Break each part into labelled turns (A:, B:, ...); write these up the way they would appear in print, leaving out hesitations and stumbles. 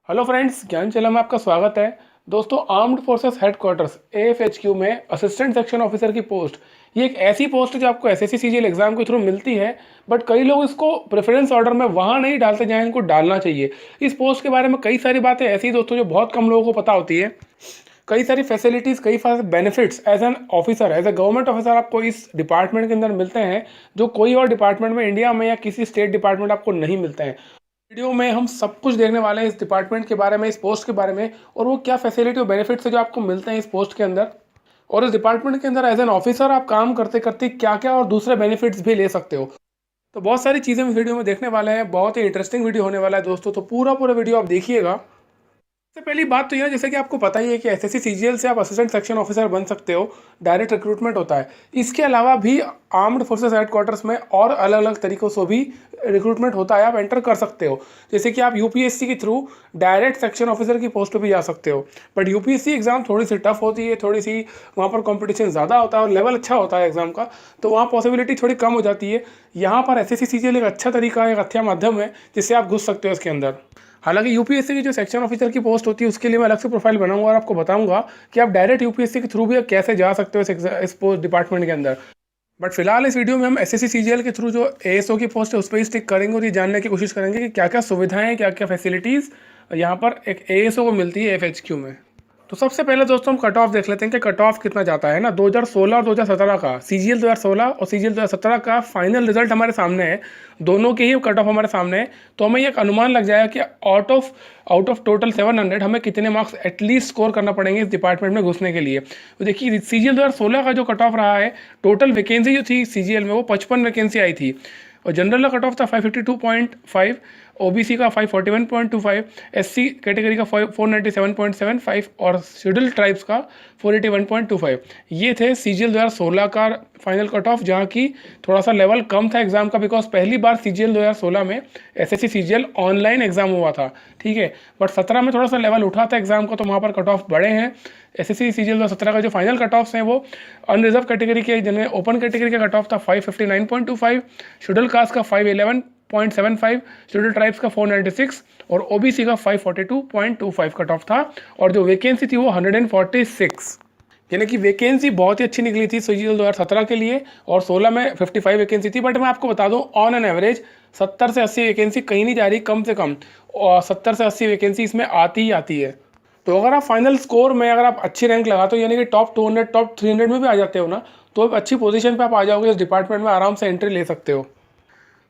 A: Hello friends, ज्ञान channel में आपका स्वागत है। दोस्तों, आर्म्ड फोर्सेस हेडक्वार्टर्स एएफएचक्यू में असिस्टेंट सेक्शन ऑफिसर की पोस्ट, ये एक ऐसी पोस्ट है जो आपको एसएससी सीजीएल एग्जाम के थ्रू मिलती है। बट कई लोग इसको प्रेफरेंस ऑर्डर में वहाँ नहीं डालते जहाँ इनको डालना चाहिए। इस पोस्ट के बारे में कई सारी बातें ऐसी दोस्तों जो बहुत कम लोगों को पता होती है। कई सारी फैसिलिटीज़, कई सारे benefits as an officer, as a government officer आपको इस डिपार्टमेंट के अंदर मिलते हैं जो कोई और डिपार्टमेंट में इंडिया में या किसी स्टेट डिपार्टमेंट आपको नहीं मिलते हैं। वीडियो में हम सब कुछ देखने वाले हैं इस डिपार्टमेंट के बारे में, इस पोस्ट के बारे में, और वो क्या फैसिलिटी और बेनिफिट्स है जो आपको मिलते हैं इस पोस्ट के अंदर, और इस डिपार्टमेंट के अंदर एज एन ऑफिसर आप काम करते करते क्या क्या और दूसरे बेनिफिट्स भी ले सकते हो। तो बहुत सारी चीज़ें हम इस वीडियो में देखने वाले हैं। बहुत ही इंटरेस्टिंग वीडियो होने वाला है दोस्तों, तो पूरा पूरा वीडियो आप देखिएगा। सबसे पहली बात तो यह है, जैसे कि आपको पता ही है कि एसएससी सीजीएल से आप असिस्टेंट सेक्शन ऑफिसर बन सकते हो, डायरेक्ट रिक्रूटमेंट होता है। इसके अलावा भी आर्म्ड फोर्सेस हेडक्वार्टर्स में और अलग अलग तरीक़ों से भी रिक्रूटमेंट होता है, आप एंटर कर सकते हो। जैसे कि आप यूपीएससी के थ्रू डायरेक्ट सेक्शन ऑफिसर की पोस्ट पर भी जा सकते हो। बट यूपीएससी एग्जाम थोड़ी सी टफ होती है, थोड़ी सी वहाँ पर कॉम्पिटिशन ज़्यादा होता है और लेवल अच्छा होता है एग्जाम का, तो वहाँ पॉसिबिलिटी थोड़ी कम हो जाती है। यहाँ पर एसएससी सीजीएल एक अच्छा तरीका, एक अच्छा माध्यम है जिससे आप घुस सकते हो इसके अंदर। हालांकि यूपीएससी की जो सेक्शन ऑफिसर की पोस्ट होती है उसके लिए मैं अलग से प्रोफाइल बनाऊंगा और आपको बताऊंगा कि आप डायरेक्ट यूपीएससी के थ्रू भी कैसे जा सकते हो इस पोस्ट डिपार्टमेंट के अंदर। बट फिलहाल इस वीडियो में हम एसएससी सीजीएल के थ्रू जो एएसओ की पोस्ट है उस पर ही स्टिक करेंगे और ये जानने की कोशिश करेंगे कि क्या क्या सुविधाएं, क्या क्या फैसिलिटीज़ यहाँ पर एक एएसओ को मिलती है एफएचक्यू में। तो सबसे पहले दोस्तों हम कट ऑफ देख लेते हैं कि कट ऑफ कितना जाता है ना। 2016 और 2017 का सीजीएल 2016 और सीजीएल 2017 का फाइनल रिजल्ट हमारे सामने है। दोनों के ही कट ऑफ हमारे सामने है, तो हमें एक अनुमान लग जाएगा कि आउट ऑफ टोटल 700 हमें कितने मार्क्स एटलीस्ट स्कोर करना पड़ेंगे इस डिपार्टमेंट में घुसने के लिए। तो देखिए, सीजीएल 2016 का जो कट ऑफ रहा है, टोटल वैकेंसी जो थी सीजीएल में वो 55 वैकेंसी आई थी, और जनरल का कट ऑफ था 552.5, ओबीसी का 541.25, एससी कैटेगरी का 497.75 और शेड्यूल ट्राइब्स का 481.25। ये थे सीजीएल 2016 का फाइनल कट ऑफ, जहाँ की थोड़ा सा लेवल कम था एग्जाम का, बिकॉज पहली बार सीजीएल 2016 में एसएससी सीजीएल ऑनलाइन एग्जाम हुआ था, ठीक है। बट 17 में थोड़ा सा लेवल उठा था एग्जाम का, तो वहाँ पर कट ऑफ बढ़े हैं। एसएससी सीजीएल 2017 का जो फाइनल कट ऑफ्स हैं वो अनरिजर्व कैटेगरी के, जिन्हें ओपन कैटेगरी का कट ऑफ था 559.25, शेड्यूल कास्ट का 511.75, शेड्यूल ट्राइब्स का 496 और ओबीसी का 542.25 कट ऑफ था। और जो वैकेंसी थी वो 146, यानी कि वैकेंसी बहुत ही अच्छी निकली थी सीजीएल 2017 के लिए, और 16 में 55 वैकेंसी थी। बट मैं आपको बता दूं, ऑन एन एवरेज 70 से 80 वैकेंसी कहीं नहीं जा रही, कम से कम, और 70 से 80 वैकेंसी इसमें आती ही आती है। तो अगर आप फाइनल स्कोर में अगर आप अच्छी रैंक लगाते हो, यानी कि टॉप 200 टॉप 300 में भी आ जाते हो ना, तो एक अच्छी पोजीशन पे आप आ जाओगे, इस डिपार्टमेंट में आराम से एंट्री ले सकते हो।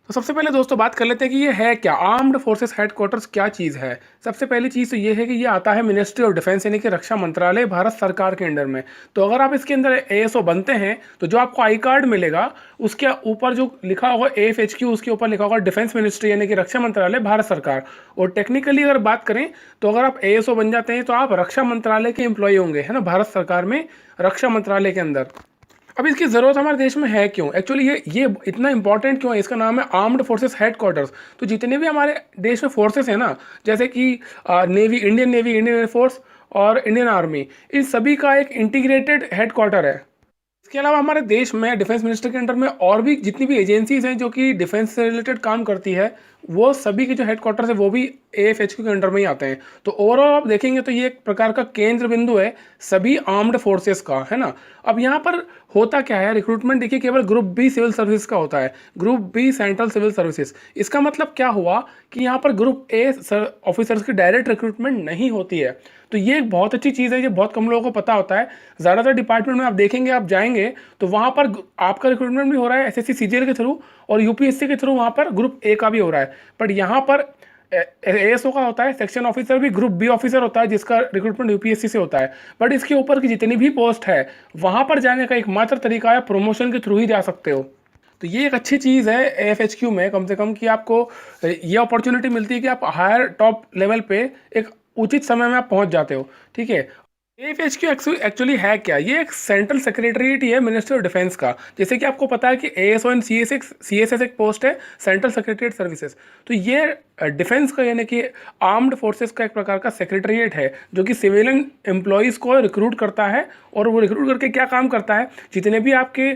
A: तो सबसे पहले दोस्तों बात कर लेते हैं कि ये है क्या, आर्म्ड फोर्सेस हेडक्वार्टर्स क्या चीज़ है। सबसे पहली चीज़ तो ये है कि ये आता है मिनिस्ट्री ऑफ डिफेंस, यानी कि रक्षा मंत्रालय, भारत सरकार के अंडर में। तो अगर आप इसके अंदर एएसओ बनते हैं तो जो आपको आई कार्ड मिलेगा उसके ऊपर जो लिखा होगा एएफएचक्यू, उसके ऊपर लिखा होगा डिफेंस मिनिस्ट्री, यानी कि रक्षा मंत्रालय, भारत सरकार। और टेक्निकली अगर बात करें तो अगर आप एएसओ बन जाते हैं तो आप रक्षा मंत्रालय के एम्प्लॉय होंगे, है ना, भारत सरकार में रक्षा मंत्रालय के अंदर। अब इसकी ज़रूरत हमारे देश में है क्यों, एक्चुअली ये इतना इंपॉर्टेंट क्यों है, इसका नाम है आर्म्ड फोर्सेस हेडक्वार्टर्स। तो जितने भी हमारे देश में फोर्सेस हैं ना, जैसे कि नेवी, इंडियन एयरफोर्स और इंडियन आर्मी, इन सभी का एक इंटीग्रेटेड हेडक्वार्टर है। इसके अलावा हमारे देश में डिफेंस मिनिस्टर के अंडर में और भी जितनी भी एजेंसीज हैं जो कि डिफेंस से रिलेटेड काम करती है, वो सभी के जो हेडक्वार्टर्स है वो भी एएफएचक्यू के अंडर में ही आते हैं। तो ओवरऑल आप देखेंगे तो ये एक प्रकार का केंद्र बिंदु है सभी आर्म्ड फोर्सेस का, है ना। अब यहाँ पर होता क्या है, रिक्रूटमेंट देखिए केवल ग्रुप बी सिविल सर्विस का होता है, group B central civil services. इसका मतलब क्या हुआ कि यहाँ पर ग्रुप ए ऑफिसर्स की डायरेक्ट रिक्रूटमेंट नहीं होती है। तो ये एक बहुत अच्छी चीज़ है, ये बहुत कम लोगों को पता होता है। ज़्यादातर डिपार्टमेंट में आप देखेंगे, आप जाएंगे तो वहाँ पर आपका रिक्रूटमेंट भी हो रहा है एसएससी सीजीएल के थ्रू और यूपीएससी के थ्रू, वहाँ पर ग्रुप ए का भी हो रहा है। बट यहाँ पर एएसओ का होता है, सेक्शन ऑफिसर भी ग्रुप बी ऑफिसर होता है जिसका रिक्रूटमेंट यूपीएससी से होता है। बट इसके ऊपर की जितनी भी पोस्ट है वहाँ पर जाने का एकमात्र तरीका है प्रमोशन के थ्रू ही जा सकते हो। तो ये एक अच्छी चीज़ है एएफएचक्यू में, कम से कम कि आपको ये अपॉर्चुनिटी मिलती है कि आप हायर टॉप लेवल पे एक उचित समय में आप पहुंच जाते हो, ठीक है। एएफएचक्यू एक्चुअली है क्या, ये एक सेंट्रल सेक्रेटरीट ही है मिनिस्ट्री ऑफ डिफेंस का। जैसे कि आपको पता है कि एएसओ एंड सीएसएस एक पोस्ट है, सेंट्रल सेक्रेटरीट सर्विसेज। तो ये डिफेंस का यानी कि आर्म्ड फोर्सेस का एक प्रकार का सेक्रेटरीट है जो कि सिविलियन एम्प्लॉयज़ को रिक्रूट करता है। और वो रिक्रूट करके क्या काम करता है, जितने भी आपके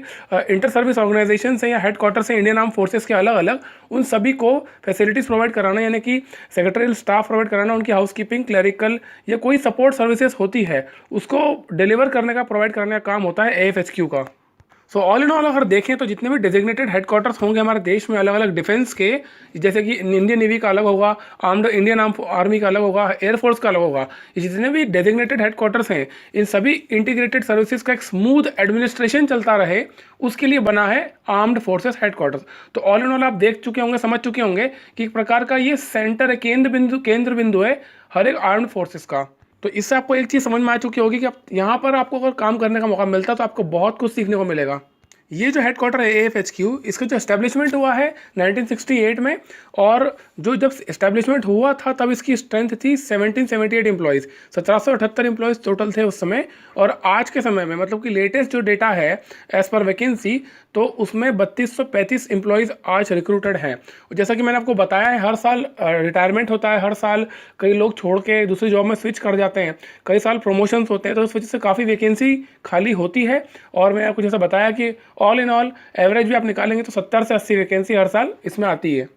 A: इंटर सर्विस ऑर्गेनाइजेशन हैं या हेड क्वार्टर्स हैं इंडियन आर्म फोर्सेस के अलग अलग, उन सभी को फैसिलिटीज़ प्रोवाइड कराना, यानी कि सेक्रेटरियल स्टाफ प्रोवाइड कराना, उनकी हाउसकीपिंग, क्लरिकल या कोई सपोर्ट सर्विसेज होती है उसको डिलीवर करने का, प्रोवाइड करने का काम होता है AFHQ का। सो ऑल इन ऑल अगर देखें तो जितने भी डेजिग्नेटेड हेडक्वार्टर्स होंगे हमारे देश में अलग अलग डिफेंस के, जैसे कि इंडियन नेवी का अलग होगा, इंडियन आर्मी का अलग होगा, एयरफोर्स का अलग होगा, ये जितने भी डेजिग्नेटेड हेडक्वार्टर्स हैं इन सभी इंटीग्रेटेड सर्विसेज का एक स्मूथ एडमिनिस्ट्रेशन चलता रहे, उसके लिए बना है आर्म्ड फोर्सेस हेडक्वार्टर्स। तो ऑल इन ऑल आप देख चुके होंगे, समझ चुके होंगे कि एक प्रकार का ये सेंटर है, केंद्र बिंदु है हर एक आर्म्ड फोर्सेस का। तो इससे आपको एक चीज़ समझ में आ चुकी होगी कि आप यहाँ पर आपको अगर काम करने का मौका मिलता है तो आपको बहुत कुछ सीखने को मिलेगा। ये जो हेडक्वार्टर है AFHQ, इसका जो एस्टेब्लिशमेंट हुआ है 1968 में, और जो जब एस्टेब्लिशमेंट हुआ था तब इसकी स्ट्रेंथ थी 1778 एम्प्लॉयज़, 1778 एम्प्लॉयज़ टोटल थे उस समय। और आज के समय में मतलब कि लेटेस्ट जो डेटा है एज़ पर वैकेंसी, तो उसमें 3235 एम्प्लॉयज़ आज रिक्रूटेड हैं। जैसा कि मैंने आपको बताया है, हर साल रिटायरमेंट होता है, हर साल कई लोग छोड़ के दूसरी जॉब में स्विच कर जाते हैं, कई साल प्रमोशंस होते हैं, तो उस वजह से काफ़ी वैकेंसी खाली होती है। और मैं आपको जैसा बताया कि ऑल इन ऑल एवरेज भी आप निकालेंगे तो 70 से 80 वैकेंसी हर साल इसमें आती है।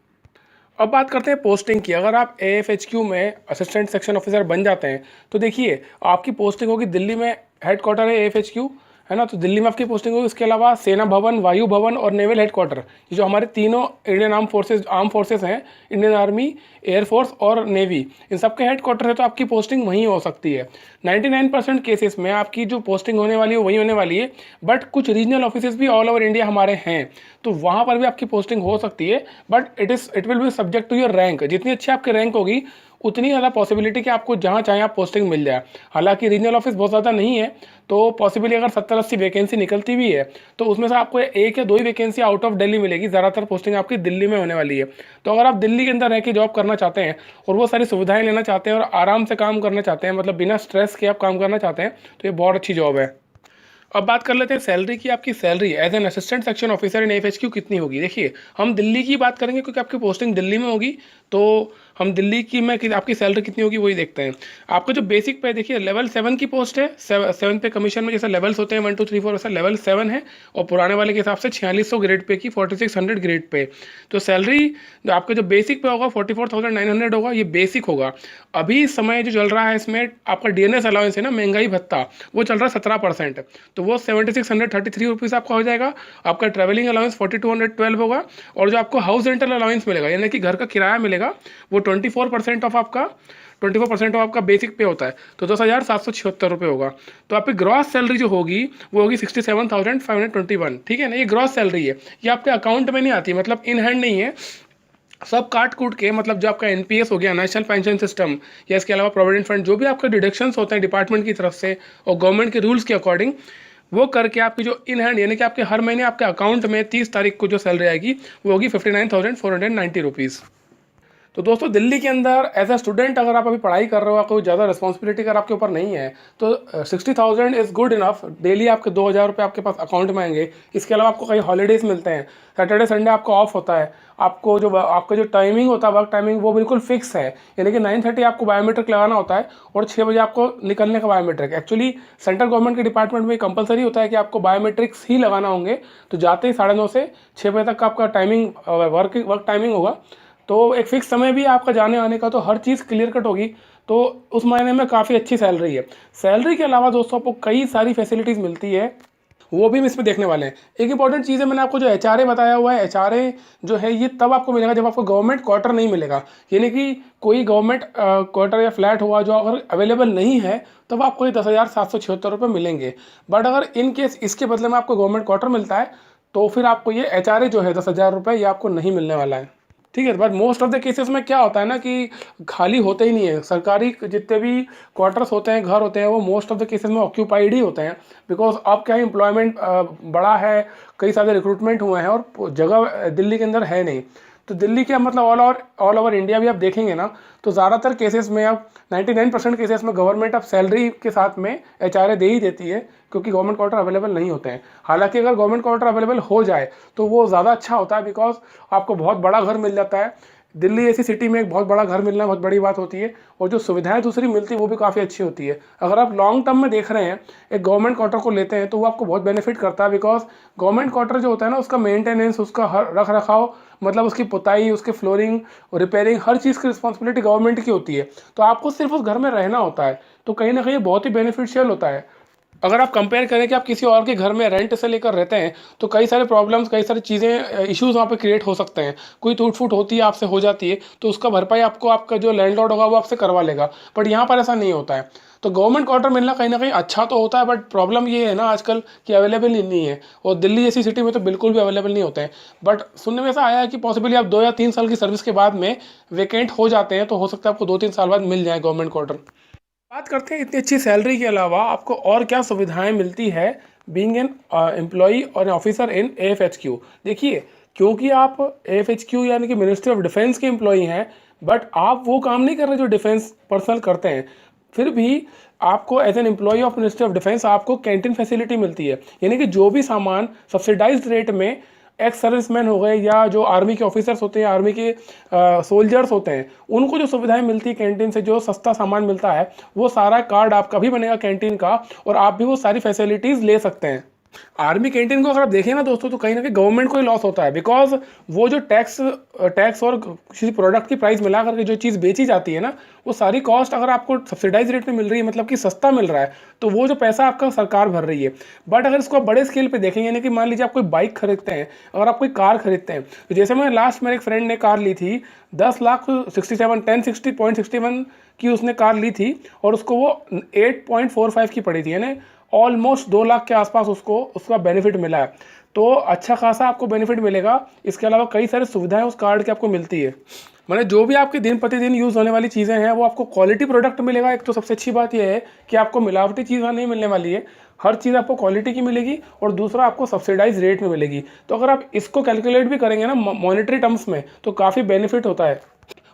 A: अब बात करते हैं पोस्टिंग की। अगर आप AFHQ में असिस्टेंट सेक्शन ऑफिसर बन जाते हैं तो देखिए आपकी पोस्टिंग होगी दिल्ली में, हेडक्वार्टर है AFHQ, है ना, तो दिल्ली में आपकी पोस्टिंग होगी। इसके अलावा सेना भवन, वायु भवन और नेवल हेडक्वार्टर, ये जो हमारे तीनों इंडियन आर्म फोर्सेस हैं, इंडियन आर्मी, एयरफोर्स और नेवी, इन सबके हेडक्वार्टर है, तो आपकी पोस्टिंग वहीं हो सकती है। 99% केसेस में आपकी जो पोस्टिंग होने वाली है वहीं होने वाली है, बट कुछ रीजनल ऑफिसेस भी ऑल ओवर इंडिया हमारे हैं, तो वहाँ पर भी आपकी पोस्टिंग हो सकती है, but it will be subject to your rank. जितनी अच्छी आपकी रैंक होगी उतनी ज़्यादा पॉसिबिलिटी कि आपको जहाँ चाहें आप पोस्टिंग मिल जाए। हालांकि रीजनल ऑफिस बहुत ज़्यादा नहीं है, तो पॉसिबली अगर 70-80 वैकेंसी निकलती भी है तो उसमें से आपको 1 या 2 ही वैकेंसी आउट ऑफ दिल्ली मिलेगी, ज़्यादातर पोस्टिंग आपकी दिल्ली में होने वाली है। तो अगर आप दिल्ली के अंदर रह के जॉब करना चाहते हैं और वो सारी सुविधाएं लेना चाहते हैं और आराम से काम करना चाहते हैं, मतलब बिना स्ट्रेस के आप काम करना चाहते हैं, तो ये बहुत अच्छी जॉब है। अब बात कर लेते हैं सैलरी की। आपकी salary as an assistant section officer in AFHQ कितनी होगी। देखिए हम दिल्ली की बात करेंगे क्योंकि आपकी पोस्टिंग दिल्ली में होगी, तो हम दिल्ली की में आपकी सैलरी कितनी होगी वही देखते हैं। आपका जो बेसिक पे देखिए लेवल 7 की पोस्ट है, 7 पे कमीशन में जैसे लेवल्स होते हैं 1 2 3 4, वैसा लेवल 7 है, और पुराने वाले के हिसाब से 4600 ग्रेड पे की 4600 ग्रेड पे। तो सैलरी आपका जो बेसिक पे होगा 44,900 होगा, ये बेसिक होगा। अभी समय जो चल रहा है इसमें आपका DNS अलाउंस है ना, महंगाई भत्ता, वो चल रहा है 17%, तो वो 7633 रुपीज़ आपका हो जाएगा। आपका ट्रैवलिंग अलाउंस 4212 होगा, और जो आपको हाउस रेंटल अलाउंस मिलेगा यानी कि घर का किराया मिलेगा, वो 24% ऑफ आपका बेसिक पे होता है, तो 10,776 रुपये होगा। तो आपकी ग्रॉस सैलरी जो होगी वो होगी 67,521, ठीक है ना। ये ग्रॉस सैलरी है, ये आपके अकाउंट में नहीं आती, मतलब इन हैंड नहीं है, सब काट कूट के, मतलब जो आपका NPS हो गया, नेशनल पेंशन सिस्टम, या इसके अलावा प्रोविडेंट फंड, जो भी आपके डिडक्शंस होते हैं डिपार्टमेंट की तरफ से और गवर्नमेंट के रूल्स के अकॉर्डिंग, वो करके आपकी जो इन हैंड यानी कि आपके हर महीने आपके अकाउंट में 30 तारीख को जो सैलरी आएगी वो होगी 59,490 रुपीज़। तो दोस्तों दिल्ली के अंदर एज अ स्टूडेंट अगर आप अभी पढ़ाई कर रहे हो, कोई ज़्यादा रिस्पॉन्सिबिलिटी अगर आपके ऊपर नहीं है, तो 60,000 इज़ गुड इनफ। डेली आपके 2,000 रुपये आपके पास अकाउंट में आएंगे। इसके अलावा आपको कई हॉलीडेज़ मिलते हैं, सैटरडे संडे आपको ऑफ होता है। आपका जो टाइमिंग होता है, वर्क टाइमिंग, वो बिल्कुल फिक्स है, यानी कि 9:30 आपको बायोमेट्रिक लगाना होता है और 6 बजे आपको निकलने का बायोमेट्रिक। एक्चुअली सेंट्रल गवर्नमेंट के डिपार्टमेंट में कंपलसरी होता है कि आपको बायोमेट्रिक्स ही लगाना होंगे, तो जाते ही 9:30 से 6 बजे तक का आपका टाइमिंग वर्क टाइमिंग होगा। तो एक फिक्स समय भी आपका जाने आने का, तो हर चीज़ क्लियर कट होगी, तो उस महीने में काफ़ी अच्छी सैलरी है। सैलरी के अलावा दोस्तों आपको कई सारी फैसिलिटीज़ मिलती है, वो भी हम इसमें देखने वाले हैं। एक इंपॉर्टेंट चीज़ है, मैंने आपको जो HRA बताया हुआ है, HRA जो है ये तब आपको मिलेगा जब आपको गवर्नमेंट क्वार्टर नहीं मिलेगा, यानी कि कोई गवर्नमेंट क्वार्टर या फ्लैट हुआ जो अगर अवेलेबल नहीं है तब आपको ये 10,776 रुपये मिलेंगे। बट अगर इन केस इसके बदले में आपको गवर्नमेंट क्वार्टर मिलता है तो फिर आपको ये HRA जो है 10,000 रुपये ये आपको नहीं मिलने वाला है, ठीक है। But most of the cases में क्या होता है ना कि खाली होते ही नहीं है। सरकारी जितने भी क्वार्टर्स होते हैं, घर होते हैं, वो मोस्ट ऑफ द केसेस में ऑक्यूपाइड ही होते हैं, बिकॉज अब क्या है, एम्प्लॉयमेंट बड़ा है, कई सारे रिक्रूटमेंट हुए हैं और जगह दिल्ली के अंदर है नहीं। तो दिल्ली के मतलब ऑल ओवर इंडिया भी आप देखेंगे ना, तो ज़्यादातर केसेस में अब 99% केसेस में गवर्नमेंट अब सैलरी के साथ में HRA दे ही देती है, क्योंकि गवर्नमेंट क्वार्टर अवेलेबल नहीं होते हैं। हालांकि अगर गवर्नमेंट क्वार्टर अवेलेबल हो जाए तो वो ज़्यादा अच्छा होता है, बिकॉज आपको बहुत बड़ा घर मिल जाता है, दिल्ली जैसी सिटी में एक बहुत बड़ा घर मिलना बहुत बड़ी बात होती है, और जो सुविधाएं दूसरी मिलती है वो भी काफ़ी अच्छी होती है। अगर आप लॉन्ग टर्म में देख रहे हैं, एक गवर्नमेंट क्वार्टर को लेते हैं, तो वो आपको बहुत बेनिफिट करता है, बिकॉज गवर्नमेंट क्वार्टर जो होता है ना, उसका मेंटेनेंस, उसका हर रख रखाव, मतलब उसकी पुताई, उसकी फ्लोरिंग, रिपेयरिंग, हर चीज़ की रिस्पॉन्सिबिलिटी गवर्नमेंट की होती है। तो आपको सिर्फ उस घर में रहना होता है, तो कहीं ना कहीं बहुत ही बेनिफिशियल होता है। अगर आप कंपेयर करें कि आप किसी और के घर में रेंट से लेकर रहते हैं, तो कई सारे प्रॉब्लम्स, कई सारी चीज़ें, इश्यूज वहाँ पे क्रिएट हो सकते हैं। कोई टूट फूट होती है, आपसे हो जाती है, तो उसका भरपाई आपको आपका जो लैंडलॉर्ड होगा वो आपसे करवा लेगा। बट यहाँ पर ऐसा नहीं होता है। तो गवर्नमेंट क्वार्टर मिलना कहीं ना कहीं अच्छा तो होता है, बट प्रॉब्लम ये है ना आजकल कि अवेलेबल ही नहीं है, और दिल्ली जैसी सिटी में तो बिल्कुल भी अवेलेबल नहीं होते हैं। बट सुनने में ऐसा आया है कि पॉसिबली आप 2 या 3 साल की सर्विस के बाद में वेकेंट हो जाते हैं, तो हो सकता है आपको 2-3 साल बाद मिल जाए गवर्नमेंट क्वार्टर। बात करते हैं इतनी अच्छी सैलरी के अलावा आपको और क्या सुविधाएं मिलती है बीइंग एन एम्प्लॉई और ऑफिसर इन AFHQ। देखिए, क्योंकि आप AFHQ यानी कि मिनिस्ट्री ऑफ डिफेंस के एम्प्लॉई हैं, बट आप वो काम नहीं कर रहे जो डिफेंस पर्सनल करते हैं, फिर भी आपको as an employee of ministry of defence आपको कैंटीन फैसिलिटी मिलती है। यानी कि जो भी सामान सब्सिडाइज्ड रेट में एक्स सर्विसमैन हो गए या जो आर्मी के ऑफिसर्स होते हैं, आर्मी के सोल्जर्स होते हैं, उनको जो सुविधाएं मिलती है कैंटीन से, जो सस्ता सामान मिलता है, वो सारा कार्ड आपका भी बनेगा कैंटीन का, और आप भी वो सारी फैसिलिटीज़ ले सकते हैं। आर्मी कैंटीन को अगर आप देखें ना दोस्तों, तो कहीं ना कहीं गवर्नमेंट को ही लॉस होता है, बिकॉज वो जो टैक्स और किसी प्रोडक्ट की प्राइस मिला करके जो चीज़ बेची जाती है ना, वो सारी कॉस्ट अगर आपको सब्सिडाइज रेट में मिल रही है, मतलब कि सस्ता मिल रहा है, तो वो जो पैसा आपका सरकार भर रही है। बट अगर इसको आप बड़े स्केल पे देखेंगे, यानी कि मान लीजिए आप कोई बाइक खरीदते हैं, अगर आप कोई कार खरीदते हैं, तो जैसे मैं लास्ट मेरे एक फ्रेंड ने कार ली थी, 10,67,1060.61 की उसने कार ली थी, और उसको वो 8.45 की पड़ी थी, यानी ऑलमोस्ट 2 लाख के आसपास उसको उसका बेनिफिट मिला है। तो अच्छा खासा आपको बेनिफिट मिलेगा। इसके अलावा कई सारी सुविधाएं उस कार्ड की आपको मिलती है। मैंने जो भी आपके दिन प्रतिदिन यूज़ होने वाली चीज़ें हैं, वो आपको क्वालिटी प्रोडक्ट मिलेगा। एक तो सबसे अच्छी बात यह है कि आपको मिलावटी चीज़ नहीं मिलने वाली है, हर चीज़ आपको क्वालिटी की मिलेगी, और दूसरा आपको सब्सिडाइज रेट में मिलेगी। तो अगर आप इसको कैलकुलेट भी करेंगे ना मॉनेटरी टर्म्स में, तो काफ़ी बेनिफिट होता है।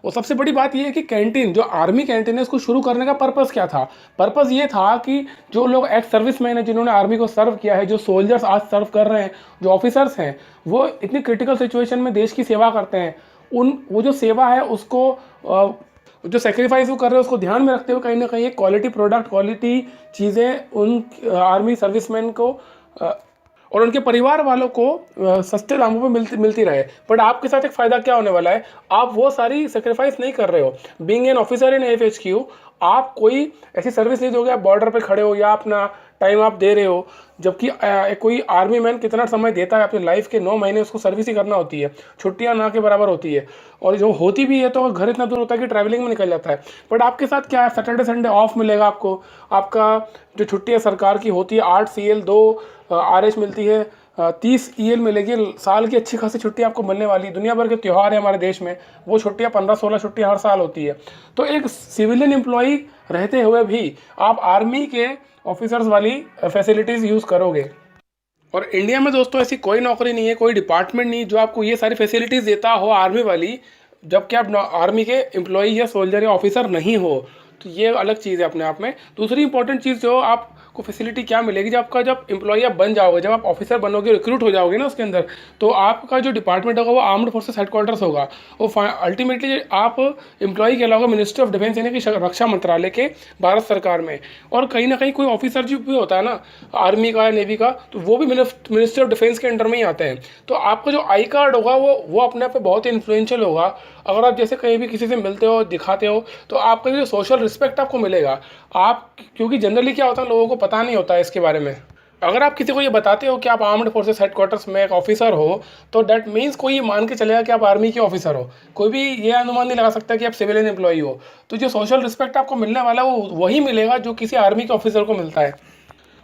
A: और सबसे बड़ी बात यह है कि कैंटीन, जो आर्मी कैंटीन है, इसको शुरू करने का पर्पस क्या था? पर्पस ये था कि जो लोग एक्स सर्विसमैन हैं, जिन्होंने आर्मी को सर्व किया है, जो सोल्जर्स आज सर्व कर रहे हैं, जो ऑफिसर्स हैं, वो इतनी क्रिटिकल सिचुएशन में देश की सेवा करते हैं, वो जो सेवा है उसको जो सेक्रीफाइस वो कर रहे हैं, उसको ध्यान में रखते हुए कहीं ना कहीं क्वालिटी प्रोडक्ट, क्वालिटी चीज़ें उन आर्मी सर्विसमैन को और उनके परिवार वालों को सस्ते दामों पे मिलती रहे। बट आपके साथ एक फ़ायदा क्या होने वाला है, आप वो सारी सेक्रीफाइस नहीं कर रहे हो। Being an officer in AFHQ, आप कोई ऐसी सर्विस नहीं दोगे, आप बॉर्डर पे खड़े हो या अपना टाइम आप दे रहे हो, जबकि कोई आर्मी मैन कितना समय देता है अपनी लाइफ के 9 महीने उसको सर्विस ही करना होती है, छुट्टियां ना के बराबर होती है, और जो होती भी है तो घर इतना दूर होता है कि ट्रैवलिंग में निकल जाता है। बट आपके साथ क्या है, सैटरडे संडे ऑफ मिलेगा आपको, आपका जो छुट्टियाँ सरकार की होती है 8 CL 2 RH मिलती है, 30 EL मिलेगी, साल की अच्छी खासी छुट्टी आपको मिलने वाली। दुनिया भर के त्यौहार है हमारे देश में, वो छुट्टियाँ 15-16 छुट्टियाँ हर साल होती है। तो एक सिविलियन एम्प्लॉई रहते हुए भी आप आर्मी के ऑफिसर्स वाली फैसिलिटीज़ यूज़ करोगे। और इंडिया में दोस्तों ऐसी कोई नौकरी नहीं है, कोई डिपार्टमेंट नहीं जो आपको ये सारी फैसिलिटीज़ देता हो आर्मी वाली, जबकि आप आर्मी के एम्प्लॉई या सोल्जर या ऑफिसर नहीं हो। तो ये अलग चीज़ है अपने आप में। दूसरी इंपॉर्टेंट चीज़ जो आपको फैसिलिटी क्या मिलेगी, जब एम्प्लॉई आप बन जाओगे, जब आप ऑफिसर बनोगे, रिक्रूट हो जाओगे ना उसके अंदर, तो आपका जो डिपार्टमेंट होगा वो आर्म्ड फोर्सेस हेडक्वार्टर्स होगा। वो अल्टीमेटली आप एम्प्लॉई के अलावा मिनिस्ट्री ऑफ डिफेंस यानी कि रक्षा मंत्रालय के भारत सरकार में, और कहीं ना कहीं कोई ऑफिसर जो भी होता है ना आर्मी का या नेवी का, तो वो भी मिनिस्ट्री ऑफ डिफेंस के अंडर में ही आते हैं। तो आपका जो आई कार्ड होगा वो अपने आप में बहुत ही इन्फ्लुएंशियल होगा। अगर आप जैसे कहीं भी किसी से मिलते हो, दिखाते हो, तो आपका जो सोशल रिस्पेक्ट आपको मिलेगा। आप, क्योंकि जनरली क्या होता है, लोगों को पता नहीं होता है इसके बारे में। अगर आप किसी को ये बताते हो कि आप आर्म्ड फोर्सेस हेडक्वार्टर्स में एक ऑफिसर हो, तो डैट मीन्स कोई ये मान के चलेगा कि आप आर्मी के ऑफिसर हो। कोई भी ये अनुमान नहीं लगा सकता कि आप सिविलियन एम्प्लॉई हो। तो जो सोशल रिस्पेक्ट आपको मिलने वाला है वो वही मिलेगा जो किसी आर्मी के ऑफिसर को मिलता है।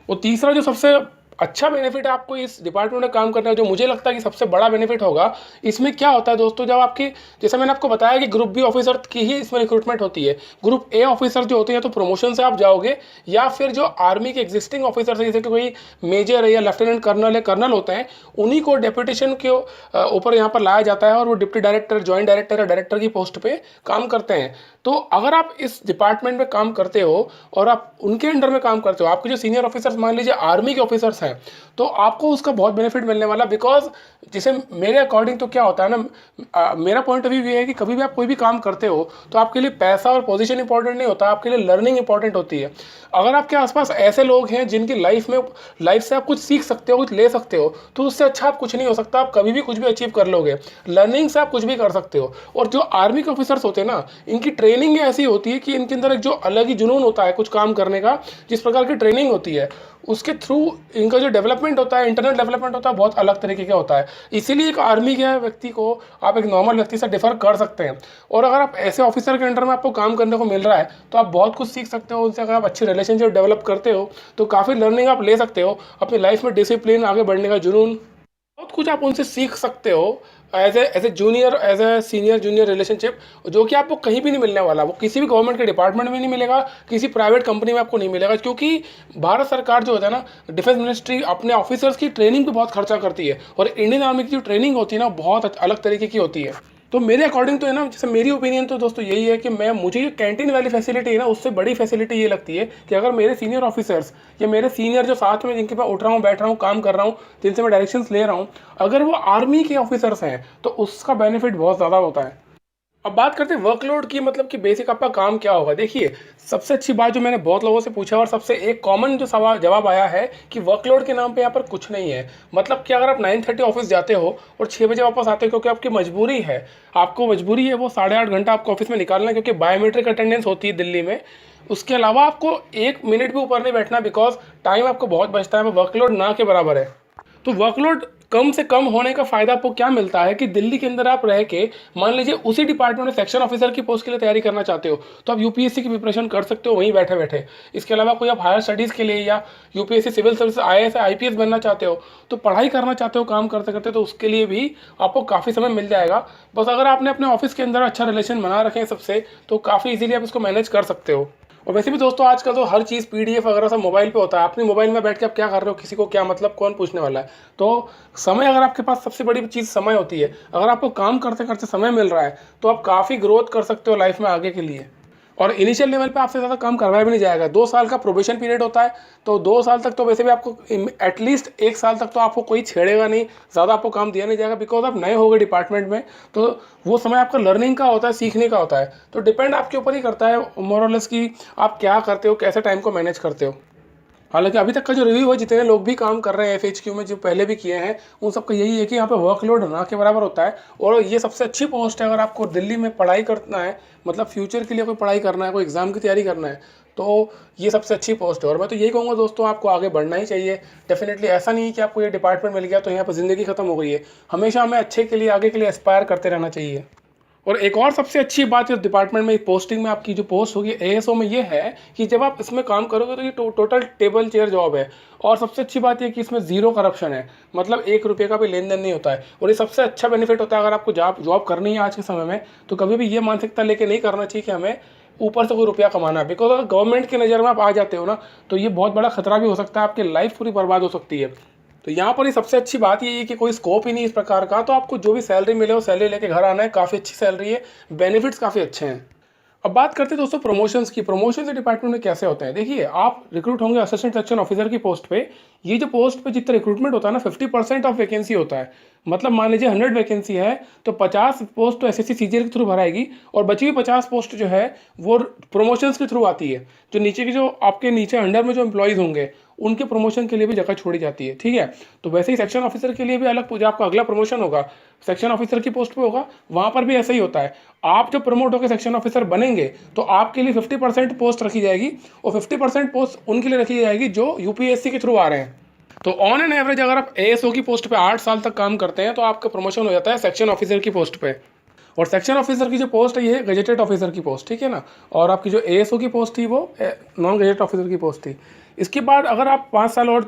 A: और तीसरा जो सबसे अच्छा बेनिफिट है आपको इस डिपार्टमेंट में काम करना है, जो मुझे लगता है कि सबसे बड़ा बेनिफिट होगा, इसमें क्या होता है दोस्तों, जब आपकी, जैसे मैंने आपको बताया कि ग्रुप बी ऑफिसर की ही इसमें रिक्रूटमेंट होती है। ग्रुप ए ऑफिसर जो होते हैं तो प्रमोशन से आप जाओगे, या फिर जो आर्मी के एग्जिस्टिंग ऑफिसर है, जैसे कि कोई मेजर है या लेफ्टिनेंट कर्नल है, कर्नल होते हैं, उन्हीं को डेपुटेशन के ऊपर यहाँ पर लाया जाता है, और वो डिप्टी डायरेक्टर, ज्वाइंट डायरेक्टर या डायरेक्टर की पोस्ट पर काम करते हैं। तो अगर आप इस डिपार्टमेंट में काम करते हो और आप उनके अंडर में काम करते हो, आपके जो सीनियर ऑफिसर्स मान लीजिए आर्मी के ऑफिसर्स हैं, तो आपको उसका बहुत बेनिफिट मिलने वाला। बिकॉज जैसे मेरे अकॉर्डिंग तो क्या होता है ना, मेरा पॉइंट ऑफ व्यू ये है कि कभी भी आप कोई भी काम करते हो तो आपके लिए पैसा और पोजीशन इंपॉर्टेंट नहीं होता, आपके लिए लर्निंग इंपॉर्टेंट होती है। अगर आपके आसपास ऐसे लोग हैं जिनकी लाइफ से आप कुछ सीख सकते हो, कुछ ले सकते हो, तो उससे अच्छा आप कुछ नहीं हो सकता। आप कभी भी कुछ भी अचीव कर लोगे, लर्निंग से आप कुछ भी कर सकते हो। और जो आर्मी के ऑफिसर्स होते हैं ना, इनकी ट्रेनिंग ऐसी होती है कि इनके अंदर एक जो अलग ही जुनून होता है कुछ काम करने का, जिस प्रकार की ट्रेनिंग होती है उसके थ्रू इनका जो डेवलपमेंट होता है, इंटरनल डेवलपमेंट होता है, बहुत अलग तरीके का होता है। इसीलिए एक आर्मी के व्यक्ति को आप एक नॉर्मल व्यक्ति से डिफर कर सकते हैं। और अगर आप ऐसे ऑफिसर के अंडर में आपको काम करने को मिल रहा है तो आप बहुत कुछ सीख सकते हो उनसे। अगर आप अच्छी रिलेशनशिप डेवलप करते हो तो काफ़ी लर्निंग आप ले सकते हो, अपनी लाइफ में डिसिप्लिन, आगे बढ़ने का जुनून, बहुत कुछ आप उनसे सीख सकते हो। As a junior, as a senior junior relationship, जो कि आपको कहीं भी नहीं मिलने वाला। वो किसी भी गवर्नमेंट के डिपार्टमेंट में नहीं मिलेगा, किसी प्राइवेट कंपनी में आपको नहीं मिलेगा। क्योंकि भारत सरकार जो होता है ना, डिफेंस मिनिस्ट्री अपने ऑफिसर्स की ट्रेनिंग पे बहुत खर्चा करती है। और इंडियन आर्मी की जो ट्रेनिंग होती है ना, बहुत अलग तरीके की होती है। तो मेरे अकॉर्डिंग तो है ना, जैसे मेरी ओपिनियन तो दोस्तों यही है कि मुझे ये कैंटीन वाली फैसिलिटी है ना, उससे बड़ी फैसिलिटी ये लगती है कि अगर मेरे सीनियर ऑफिसर्स या मेरे सीनियर जो साथ में जिनके पास उठ रहा हूँ, बैठ रहा हूँ, काम कर रहा हूँ, जिनसे मैं डायरेक्शंस ले रहा हूँ, अगर वो आर्मी के ऑफिसर्स हैं तो उसका बेनिफिट बहुत ज़्यादा होता है। अब बात करते हैं वर्कलोड की, मतलब कि बेसिक आपका काम क्या होगा। देखिए, सबसे अच्छी बात जो मैंने बहुत लोगों से पूछा और सबसे एक कॉमन जो सवाल जवाब आया है कि वर्कलोड के नाम पे यहाँ पर कुछ नहीं है। मतलब कि अगर आप 9:30 ऑफिस जाते हो और 6 बजे वापस आते हो क्योंकि आपकी मजबूरी है, आपको मजबूरी है वो 8.5 घंटा आपको ऑफिस में निकालना है, क्योंकि बायोमेट्रिक अटेंडेंस होती है दिल्ली में। उसके अलावा आपको 1 मिनट भी ऊपर नहीं बैठना, बिकॉज टाइम आपको बहुत बचता है, वर्कलोड ना के बराबर है। तो वर्कलोड कम से कम होने का फायदा आपको क्या मिलता है कि दिल्ली के अंदर आप रह के, मान लीजिए उसी डिपार्टमेंट में सेक्शन ऑफिसर की पोस्ट के लिए तैयारी करना चाहते हो, तो आप यूपीएससी की प्रिपरेशन कर सकते हो वहीं बैठे बैठे। इसके अलावा कोई आप हायर स्टडीज़ के लिए या UPSC civil service IAS IPS बनना चाहते हो, तो पढ़ाई करना चाहते हो काम करते करते, तो उसके लिए भी आपको काफ़ी समय मिल जाएगा। बस अगर आपने अपने ऑफिस के अंदर अच्छा रिलेशन बना रखे हैं सबसे, तो काफ़ी इजीली आप इसको मैनेज कर सकते हो। और वैसे भी दोस्तों आजकल तो हर चीज़ पीडीएफ वगैरह सब मोबाइल पे होता है। अपनी मोबाइल में बैठ के आप क्या कर रहे हो, किसी को क्या मतलब, कौन पूछने वाला है। तो समय, अगर आपके पास सबसे बड़ी चीज़ समय होती है, अगर आपको काम करते करते समय मिल रहा है तो आप काफ़ी ग्रोथ कर सकते हो लाइफ में आगे के लिए। और इनिशियल लेवल पे आपसे ज़्यादा काम करवाया भी नहीं जाएगा। 2 साल का प्रोबेशन पीरियड होता है, तो 2 साल तक तो वैसे भी आपको, एटलीस्ट 1 साल तक तो आपको कोई छेड़ेगा नहीं, ज़्यादा आपको काम दिया नहीं जाएगा, बिकॉज आप नए हो गए डिपार्टमेंट में। तो वो समय आपका लर्निंग का होता है, सीखने का होता है। तो डिपेंड आपके ऊपर ही करता है मोर और लेस कि आप क्या करते हो, कैसे टाइम को मैनेज करते हो। हालांकि अभी तक का जो रिव्यू है, जितने लोग भी काम कर रहे हैं एफएचक्यू में, जो पहले भी किए हैं, उन सबका यही है कि यहाँ पे वर्कलोड ना के बराबर होता है। और ये सबसे अच्छी पोस्ट है अगर आपको दिल्ली में पढ़ाई करना है, मतलब फ्यूचर के लिए कोई पढ़ाई करना है, कोई एग्ज़ाम की तैयारी करना है, तो ये सबसे अच्छी पोस्ट है। और मैं तो यही कहूँगा दोस्तों, आपको आगे बढ़ना ही चाहिए डेफिनेटली। ऐसा नहीं है कि आपको ये डिपार्टमेंट मिल गया तो यहाँ पर ज़िंदगी खत्म हो गई है। हमेशा हमें अच्छे के लिए, आगे के लिए एस्पायर करते रहना चाहिए। और एक और सबसे अच्छी बात इस डिपार्टमेंट में, पोस्टिंग में, आपकी जो पोस्ट होगी एएसओ में, ये है कि जब आप इसमें काम करोगे तो ये टोटल टेबल चेयर जॉब है। और सबसे अच्छी बात ये कि इसमें ज़ीरो करप्शन है, मतलब 1 रुपये का भी लेन देन नहीं होता है। और ये सबसे अच्छा बेनिफिट होता है, अगर आपको जॉब करनी है आज के समय में, तो कभी भी ये मानसिकता लेके नहीं करना चाहिए कि हमें ऊपर से कोई रुपया कमाना है। बिकॉज अगर गवर्नमेंट की नज़र में आप आ जाते हो ना, तो ये बहुत बड़ा खतरा भी हो सकता है, आपकी लाइफ पूरी बर्बाद हो सकती है। तो यहाँ पर ही सबसे अच्छी बात ये है कि कोई स्कोप ही नहीं इस प्रकार का, तो आपको जो भी सैलरी मिले वो सैलरी लेके घर आना है। काफ़ी अच्छी सैलरी है, बेनिफिट्स काफ़ी अच्छे हैं। अब बात करते हैं दोस्तों प्रमोशंस की। प्रमोशन से डिपार्टमेंट में कैसे होते हैं, देखिए, आप रिक्रूट होंगे असिस्टेंट सेक्शन ऑफिसर की पोस्ट पे। ये जो पोस्ट पे जितना रिक्रूटमेंट होता है ना, 50% ऑफ वैकेंसी होता है। मतलब मान लीजिए 100 वैकेंसी है तो 50 पोस्ट तो एसएससी सीजीएल के थ्रू भराएगी, और बची हुई 50 पोस्ट जो है वो प्रमोशंस के थ्रू आती है। जो नीचे की, जो आपके नीचे अंडर में जो एम्प्लॉयज़ होंगे, उनके प्रमोशन के लिए भी जगह छोड़ी जाती है, ठीक है। तो वैसे ही सेक्शन ऑफिसर के लिए भी अलग, जो आपका अगला प्रमोशन होगा सेक्शन ऑफिसर की पोस्ट पे होगा, वहाँ पर भी ऐसा ही होता है। आप जब प्रमोट होकर सेक्शन ऑफिसर बनेंगे तो आपके लिए 50% पोस्ट रखी जाएगी, और 50% पोस्ट उनके लिए रखी जाएगी जो यूपीएससी के थ्रू आ रहे हैं। तो ऑन एन एवरेज अगर आप एएसओ की पोस्ट पे 8 साल तक काम करते हैं तो आपका प्रमोशन हो जाता है सेक्शन ऑफिसर की पोस्ट पे। और सेक्शन ऑफिसर की जो पोस्ट है, ये है गजेटेड ऑफिसर की पोस्ट, ठीक है ना। और आपकी जो एएसओ की पोस्ट थी वो नॉन गजेटेड ऑफिसर की पोस्ट थी। इसके बाद अगर आप 5 साल और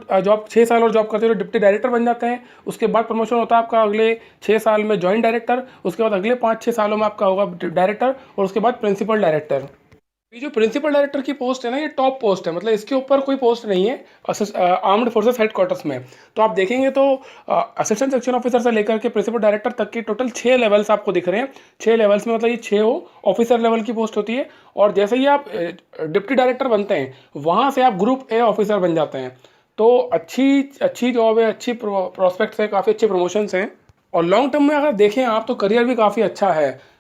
A: 6 साल और जॉब करते हो तो डिप्टी डायरेक्टर बन जाते हैं। उसके बाद प्रमोशन होता है आपका अगले 6 साल में जॉइंट डायरेक्टर, उसके बाद अगले 5-6 सालों में आपका होगा डायरेक्टर, और उसके बाद प्रिंसिपल डायरेक्टर। ये जो प्रिंसिपल डायरेक्टर की पोस्ट है ना, ये टॉप पोस्ट है, मतलब इसके ऊपर कोई पोस्ट नहीं है आर्म्ड फोर्सेस हेडक्वार्टर्स में। तो आप देखेंगे तो असिस्टेंट सेक्शन ऑफिसर से लेकर के प्रिंसिपल डायरेक्टर तक की टोटल 6 लेवल्स आपको दिख रहे हैं। 6 लेवल्स में मतलब ये 6 ऑफिसर लेवल की पोस्ट होती है। और जैसे ही आप डिप्टी डायरेक्टर बनते हैं, वहाँ से आप ग्रुप ए ऑफिसर बन जाते हैं। तो अच्छी अच्छी जॉब है, अच्छी प्रोस्पेक्ट्स है, काफ़ी अच्छे प्रमोशंस हैं। और लॉन्ग टर्म में अगर देखें आप तो करियर भी काफ़ी अच्छा है।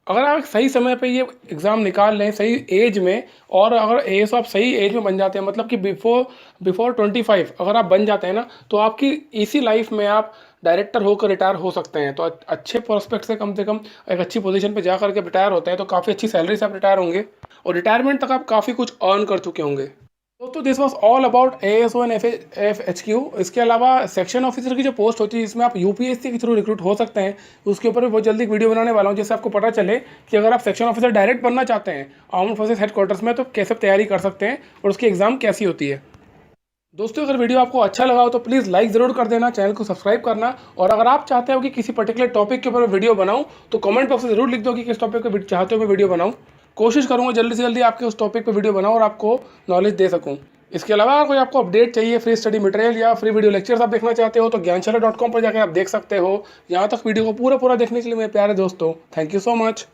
A: अगर आप सही समय पे ये एग्ज़ाम निकाल लें, सही एज में, और अगर एएस आप सही एज में बन जाते हैं, मतलब कि बिफोर 25 अगर आप बन जाते हैं ना, तो आपकी इसी लाइफ में आप डायरेक्टर होकर रिटायर हो सकते हैं। तो अच्छे प्रोस्पेक्ट से कम एक अच्छी पोजीशन पे जा करके रिटायर होते हैं, तो काफ़ी अच्छी सैलरी से आप रिटायर होंगे और रिटायरमेंट तक आप काफ़ी कुछ अर्न कर चुके होंगे। दोस्तों this was all about ASO and FHQ. इसके अलावा सेक्शन ऑफिसर की जो पोस्ट होती है, इसमें आप यूपीएससी के थ्रू रिक्रूट हो सकते हैं। उसके ऊपर भी बहुत जल्दी एक वीडियो बनाने वाला हूँ, जिससे आपको पता चले कि अगर आप सेक्शन ऑफिसर डायरेक्ट बनना चाहते हैं आर्म्ड फोर्सेस हेडक्वार्टर्स में, तो कैसे तैयारी कर सकते हैं और उसकी एग्ज़ाम कैसी होती है। दोस्तों अगर वीडियो आपको अच्छा लगा हो तो प्लीज़ लाइक ज़रूर कर देना, चैनल को सब्सक्राइब करना। और अगर आप चाहते हो कि किसी पर्टिकुलर टॉपिक के ऊपर मैं वीडियो बनाऊं, तो कमेंट बॉक्स में ज़रूर लिख दो कि किस टॉपिक पे चाहते हो मैं वीडियो बनाऊं। कोशिश करूंगा जल्दी से जल्दी आपके उस टॉपिक पे वीडियो बनाऊं और आपको नॉलेज दे सकूं। इसके अलावा अगर कोई आपको अपडेट चाहिए, फ्री स्टडी मटेरियल या फ्री वीडियो लेक्चर्स आप देखना चाहते हो, तो ज्ञानशाला.com पर जाकर आप देख सकते हो। यहाँ तक वीडियो को पूरा देखने के लिए मेरे प्यारे दोस्तों, थैंक यू सो मच।